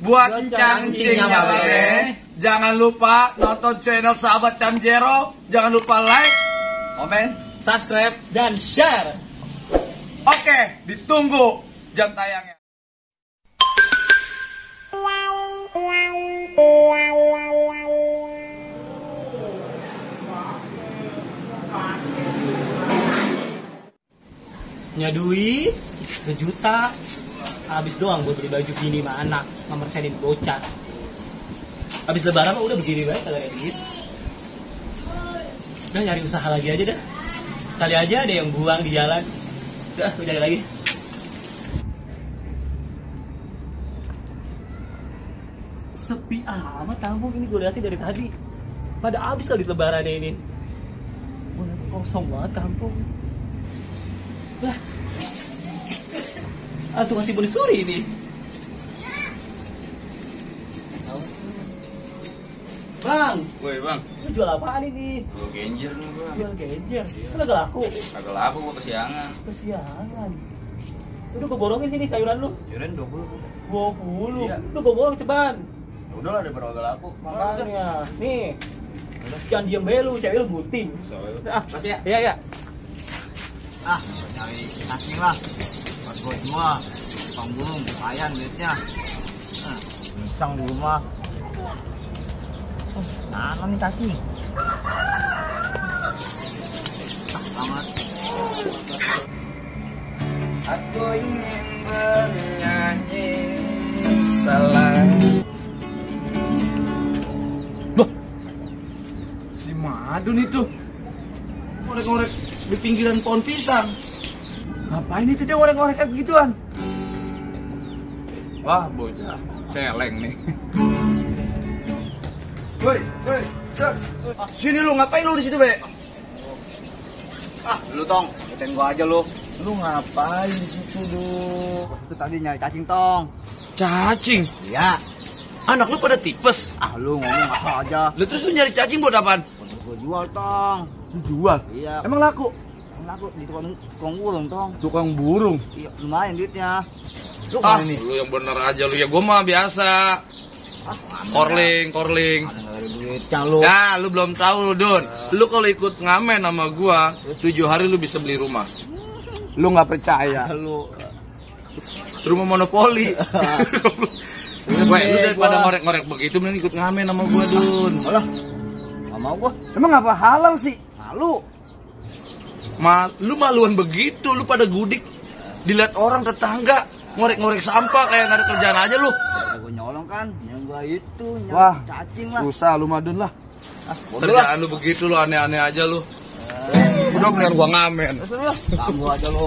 Buat cangcingnya Babe, jangan lupa nonton channel Sahabat Camjero. Jangan lupa like, komen, subscribe, dan share. Oke, ditunggu jam tayangnya. Punya duit 1 juta, habis doang buat beli baju gini mah anak, memersenin bocah. Habis lebaran mah udah begini baik kagak ada duit. Udah nyari usaha lagi aja dah. Kali aja ada yang buang di jalan. Udah, gue cari lagi. Sepi amat kampung ini, gue liatin dari tadi. Pada habis kali lebaran ini. Bener kosong banget kampung. Lah, tukang timun suri ini. Bang, Woi bang, lu jual apaan ini? gue genjer nih bang. Jual genjer. Lu kagak laku? Kagak laku gue kesiangan. Kesiangan. Udah gue borongin sini sayuran lu. Kirain 20. 20. Iya. Lu gue borong ceban. Ya udahlah daripada kagak laku. Makanya, nih. Jangan diem bae lu, cewek lu gunting. Ah, Makasih ya. iya iya. Cari cacing lah buat gue jual, tukang burung lumayan duitnya. Misang di rumah nanam nih cacing banget. Aku ingin bernyanyi salah. Loh, si Madun itu ngorek-ngorek di pinggiran pohon pisang. Ngapain itu dia ngorek-ngorek kayak begituan? Wah, bocah celeng nih. Woi, sini lu, ngapain lu di situ, Be? Lu tong, ikutin gua aja lu. Lu ngapain di situ, lu? Itu tadi nyari cacing tong. Cacing? Iya. Anak lu pada tipes? Lu ngomong apa aja. Lu terus lu nyari cacing buat apaan? Udah gua jual tong. Lu jual? Iya. Emang laku? Laku di tukang burung tong. Tukang burung? Iya, lumayan duitnya. Lu Lu yang bener aja lu, ya gua mah biasa. Korling. Ada nggak ada duitnya lu. Ya, lu belum tahu, Dun. Lu kalau ikut ngamen sama gua, 7 hari lu bisa beli rumah. Lu nggak percaya? Lu Rumah monopoli. Weh, lu daripada ngorek-ngorek begitu mending ikut ngamen sama gua, Dun. alah. Nggak mau gua. Emang apa halal sih? Malu. Lu maluan begitu, lu pada gudik. Dilihat orang tetangga ngorek-ngorek sampah kayak nggak ada kerjaan aja lu. Gua nyolong kan, yang gua itu nyolong Wah, cacing lah. susah lu Madun lah. Bodoh lah. Kerjaan lu begitu lu, aneh-aneh aja lu. Udah bener gua ngamen. Kamu aja lu.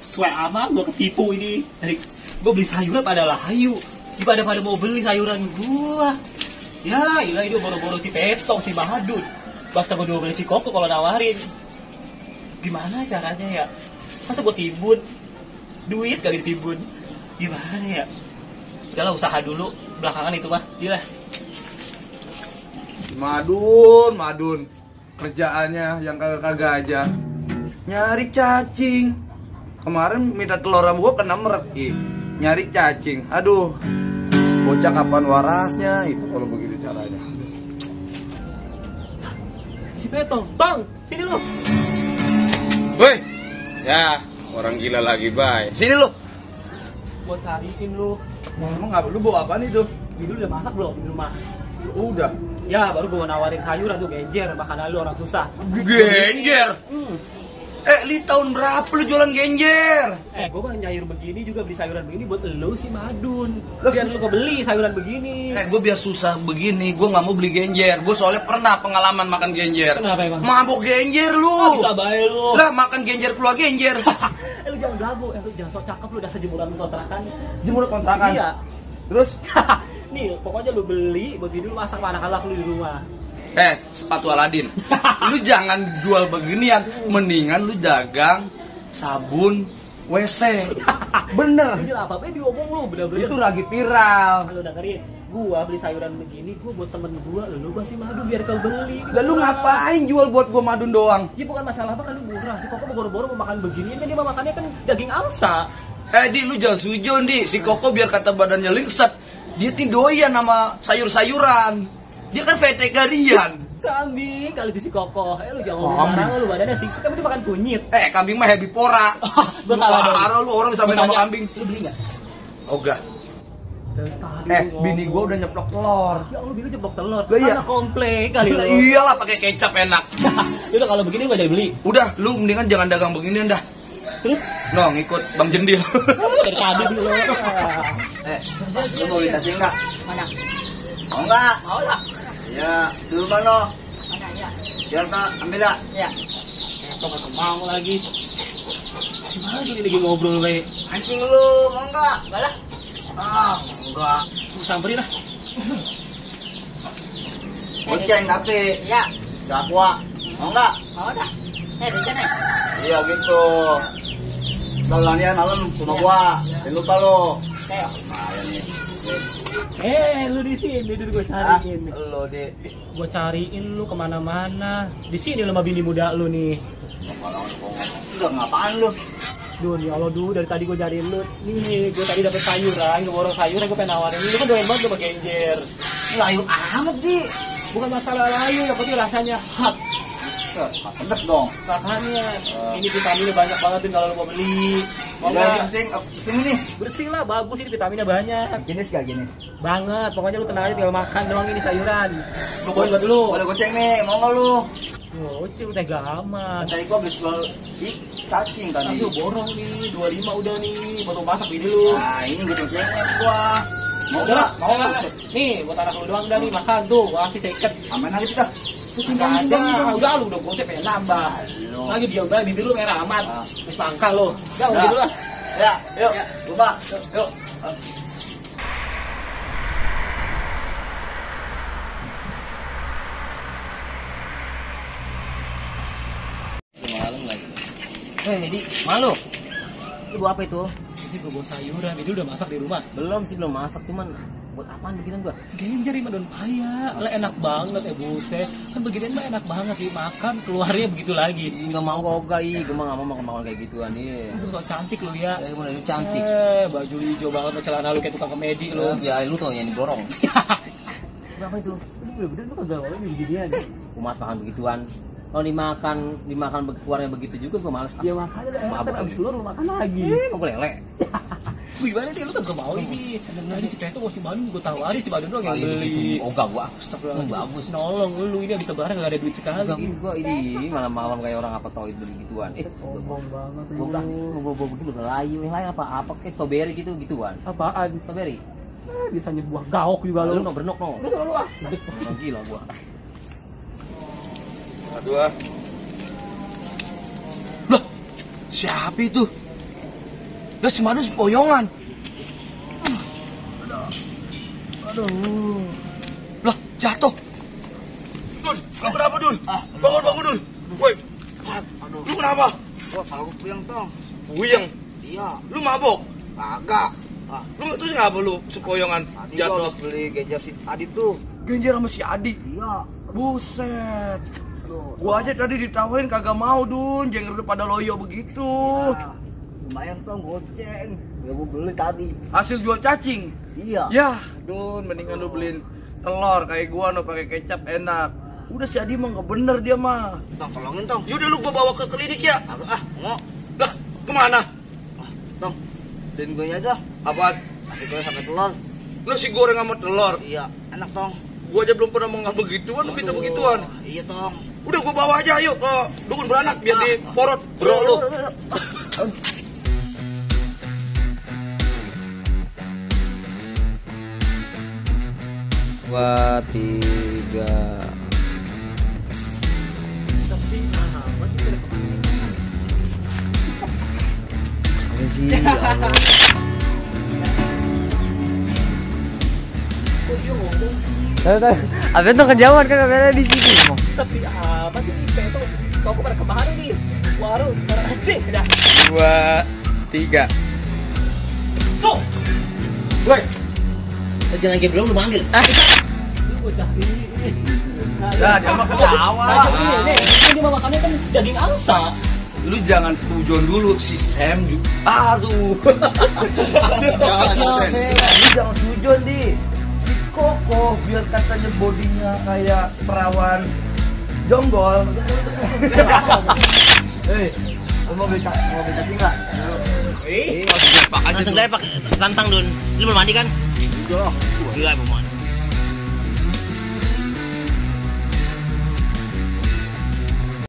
Suai amat gua ketipu ini. Dari gua beli sayuran pada layu. Pada mau beli sayuran gua. Ya, ilah itu boro-boro si Petong, si Mahadun. Basta gua dua beli si Koko kalau nawarin. Gimana caranya ya? Masa gua timbun? Duit kali ditimbun. Gimana ya? Udahlah usaha dulu. Belakangan itu mah. Gila. Madun. Kerjaannya yang kagak-kagak aja. Nyari cacing. Kemarin minta telur sama gua kena merek. Nyari cacing. Aduh. Bocah kapan warasnya itu kalau begitu caranya. Si Petong, Bang, sini lu. Woi. Ya, orang gila lagi, Bay. Sini lu. Gua cariin lu. Emang nggak lu bawa apaan itu? Ini udah masak belum di rumah? Udah. Ya, baru gua nawarin sayuran tuh genjer, makanan lu orang susah. Genjer. Li tahun berapa lu jualan genjer? Gua kan sayur begini juga beli sayuran begini buat lu si Madun. Lah, Biar lu kebeli sayuran begini. Gue biar susah begini, gue nggak mau beli genjer. Gue soalnya pernah pengalaman makan genjer. Kenapa emang? Mabuk genjer Ah, lu. bisa bae lu. Lah makan genjer keluar genjer. Lu jangan belagu, lu jangan sok cakep lu udah sejemuran kontrakan. Jemur kontrakan. Iya. Terus Nih, pokoknya lu beli buat lu masak anak-anak lu di rumah. sepatu Aladin. Lu jangan jual beginian, mendingan lu dagang sabun WC. Bener. Ini apa-apa diomong lu bener-bener. Itu lagi viral. Lu dengerin, gua beli sayuran begini, gua buat temen gua, lu kasih madu biar kau beli. Lah lu ngapain jual buat gua madun doang? Ya bukan masalah apa kan lu murah. Si Koko mau boro-boro mau makan begini, kan dia mau makannya kan daging angsa. Di lu jangan sujon, Di. Si Koko biar kata badannya lingset. Dia nih doyan sama sayur-sayuran. Dia kan vegetarian. Kambing kalau di si kokoh. Lu jangan Kambing. ngomong sembarang lu badannya six kan itu makan kunyit. Kambing mah herbivora. Gua salah dong. Parah lu orang bisa main sama Gua tanya, kambing. Lu beli enggak? Ogah. Dari tadi lu Bini ngomong. gua udah nyeplok telur. Ya Allah, bini jeblok telur. Lah iya. Anak komplek kali lu. Iyalah pakai kecap enak. Udah kalau begini lu gak jadi beli. Udah, lu mendingan jangan dagang beginian dah. Terus No, ngikut Bang Jendil. dari tadi dulu. Lu mau beli cacing nggak? Mana? Mau nggak? Mau lah. Ya, dulu mana? Mana ya? Biar tak ambil ya. Ya. Kok mau lagi. Gimana ini lagi ngobrol we? Anjing lu, mau nggak? Enggak lah. Enggak. Lu samperin lah. Goceng tapi. Ya. Gua. Mau nggak? Mau dah. Di sana. Iya gitu. Tolongnya malam sama gua. Jangan lupa lo. Ayo. Nah, ini. Lu di sini dulu gue cariin. Lo di. Gue cariin lu kemana-mana. Di sini lu sama bini muda lu nih. Udah ngapaan lu? Dun, ya Allah dulu dari tadi gue cariin lu. Nih, gue tadi dapet sayuran, gue borong sayuran, gue pengen nawarin lu kan doyan banget sama genjer. Layu amat di. Bukan masalah layu, yang penting rasanya hot. Pedes dong. Makanya ini vitaminnya banyak banget tuh kalau lu mau beli. Mau Udah nggak? sini nih. Bersih lah, bagus ini vitaminnya banyak. Jenis gak jenis? Banget, pokoknya lu tenang aja tinggal makan doang ini sayuran. Lu boleh buat dulu. Boleh goceng nih, mau nggak lu? Goceng udah gaman. Tadi gua habis jual cacing tadi. Aduh borong nih, 25 udah nih, baru masak bini lu. Nah, ini gua gocengnya gua. Mau Udah lah, nggak? Mau udah nggak? lah. Nih, buat anak lu doang udah nih makan tuh, gua kasih seket. Aman aja kita. Terus Nggak ada, udah lu udah gocek pengen nambah. Lu. Lagi diam banget, bibir lu merah amat. Ah. Terus mangkal lu. Udah, udah dulu lah. Ya, yuk. Ya. Lupa. Yuk. Malam lagi. Medi, malu. Lu buat apa itu? Ini gua bawa sayuran, bini udah masak di rumah. Belum sih, belum masak, cuman buat apaan beginian gua? Genjer ini daun paya, lah enak banget ya buset. Kan beginian mah enak banget dimakan, keluarnya begitu lagi. Enggak mau kok, gai. Gua mah enggak mau makan kayak gituan nih. Lu so cantik lu ya. Ya, gimana lu cantik. Baju lu hijau banget, celana lu kayak tukang komedi lu. Ya, lu tau yang diborong. Berapa itu? Bener-bener lu kagak mau beginian. Gua mas makan begituan. Kalau dimakan keluarnya begitu juga gua males. Ya makanya udah enak Mabuk kan abis lagi. keluar lu makan lagi. Kok lele? Gimana sih lu kagak mau ini? Tadi si Peto mau si Bandung gua tawarin si Bandung doang yang Kali beli. begitu. Ogah gua. Astagfirullahaladzim. Bagus. Nolong lu ini habis lebaran gak ada duit sekali. Enggak gua ini malam-malam kayak orang apa tau itu begituan. Ngomong banget Gua udah begini udah layu. Yang lain apa kayak strawberry gitu gituan. apaan? Strawberry. Bisanya buah gaok juga Lu lu. no bernok no. Udah selalu ah. Gila gua. Aduh ah. Loh, siapa itu? Lah si Madu sepoyongan. Aduh. Lah, jatuh. Dul, lu kenapa Dul? Bangun Dul. Woi. Aduh. Lu kenapa? Gua tahu puyeng tong. Puyeng. Iya. Lu mabok. Kagak. Lu terus ngapa lu sepoyongan Tadi gua jatuh? habis beli gadget si Adit tuh. Genjer sama si Adi. Iya. Buset. Gua aja tadi ditawarin kagak mau Dun, jenger udah pada loyo begitu. Nah, lumayan tong goceng. Ya gua beli tadi. Hasil jual cacing. Iya. Ya, Dun, mendingan lu beliin telur kayak gua no pakai kecap enak. Udah si Adi mah nggak bener dia mah. Tong, tolongin tong. Yaudah lu gua bawa ke klinik ya. Kagak mau. Lah, kemana? Tong. Dan gue aja. Apaan? Nasi goreng sampai telur. Nasi goreng sama telur. Iya, enak tong. Gua aja belum pernah mengambil begituan, lu minta Aduh. begituan. Iya tong. Udah gua bawa aja yuk ke dukun beranak biar di porot bro lu. Dua, tiga. Apa sih? Ya Allah. Apa itu kejauhan kan kameranya di sini. Sepi amat ini Peto. Kau pada kemana nih? Warung, mana aja? Udah. 2, 3. Tuh. Woi, Jangan kayak belum lu manggil. Lu bocah ini. ya dia mah ketawa lah. Ini mah makannya kan daging angsa. Lu jangan setujuan dulu si Sam juga. Aduh. Jangan, Lu jangan setujuan. tujuan di si Koko biar katanya bodinya kayak perawan jonggol. Mau beli cacing nggak? Langsung lepak tantang Dun. Lu belum mandi kan? Udah. Gila belum mandi.